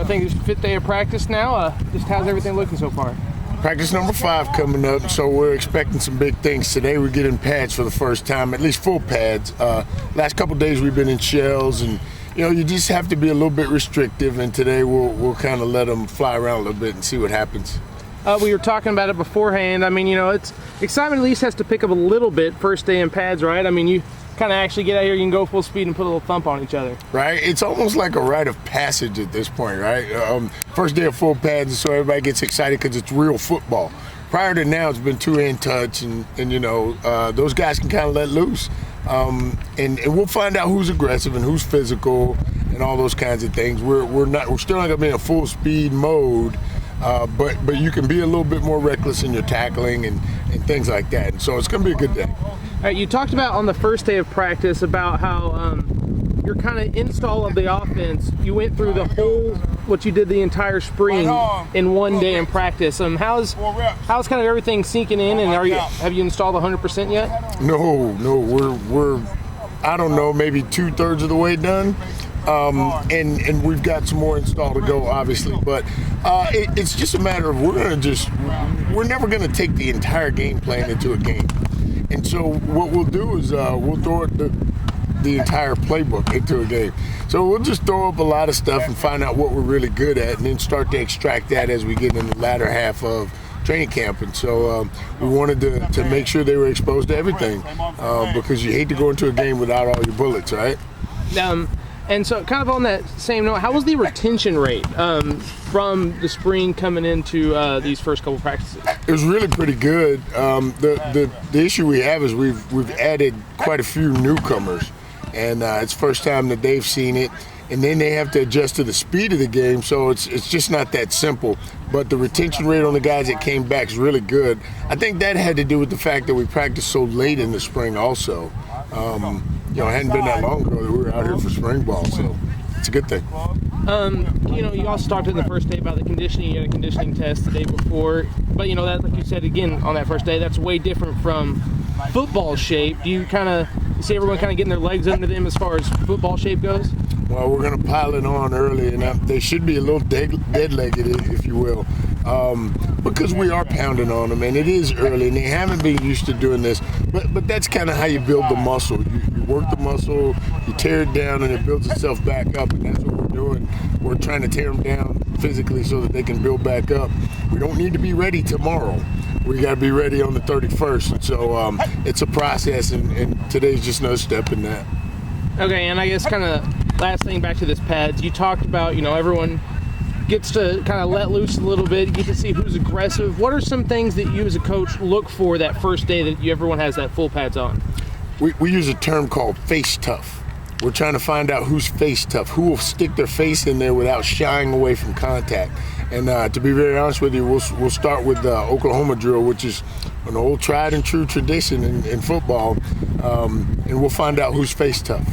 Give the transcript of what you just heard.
I think it's the 5th day of practice now. Just how's everything looking so far? Practice number 5 coming up, so we're expecting some big things today. We're getting pads for the first time, at least full pads. Last couple days we've been in shells, and you just have to be a little bit restrictive. And today we'll kind of let them fly around a little bit and see what happens. We were talking about it beforehand. I mean, it's excitement at least has to pick up a little bit first day in pads, right? I mean, you kind of actually get out here, you can go full speed and put a little thump on each other. Right? It's almost like a rite of passage at this point, right? First day of full pads, so everybody gets excited because it's real football. Prior to now, it's been 2-hand touch, and those guys can kind of let loose. And we'll find out who's aggressive and who's physical and all those kinds of things. We're still not going to be in a full speed mode, but you can be a little bit more reckless in your tackling and things like that. And so it's going to be a good day. All right, you talked about on the first day of practice about how your kind of install of the offense, you went through what you did the entire spring in one day in practice. How's kind of everything sinking in, and have you installed 100% yet? No, we're I don't know, maybe 2/3 of the way done. And we've got some more installed to go, obviously, but it's just a matter of we're never going to take the entire game plan into a game. And so what we'll do is we'll throw the entire playbook into a game. So we'll just throw up a lot of stuff and find out what we're really good at, and then start to extract that as we get in the latter half of training camp. And so we wanted to make sure they were exposed to everything, because you hate to go into a game without all your bullets, right? And so kind of on that same note, how was the retention rate from the spring coming into these first couple practices? It was really pretty good. The issue we have is we've added quite a few newcomers, and it's the first time that they've seen it, and then they have to adjust to the speed of the game, so it's just not that simple. But the retention rate on the guys that came back is really good. I think that had to do with the fact that we practiced so late in the spring also. It hadn't been that long ago that we were out here for spring ball, so it's a good thing. You also talked in the first day about the conditioning. You had a conditioning test the day before, but that, like you said again on that first day, that's way different from football shape. Do you see everyone kind of getting their legs under them as far as football shape goes? Well, we're going to pile it on early, and they should be a little dead-legged, if you will, because we are pounding on them, and it is early, and they haven't been used to doing this. But that's kind of how you build the muscle. You work the muscle, you tear it down, and it builds itself back up, and that's what we're doing. We're trying to tear them down physically so that they can build back up. We don't need to be ready tomorrow. We got to be ready on the 31st. And so it's a process, and today's just another step in that. Okay, and I guess kind of last thing back to this pads, you talked about, everyone gets to kind of let loose a little bit, you get to see who's aggressive. What are some things that you as a coach look for that first day that everyone has that full pads on? We use a term called face tough. We're trying to find out who's face tough, who will stick their face in there without shying away from contact. And to be very honest with you, we'll start with the Oklahoma drill, which is an old tried and true tradition in football, and we'll find out who's face tough.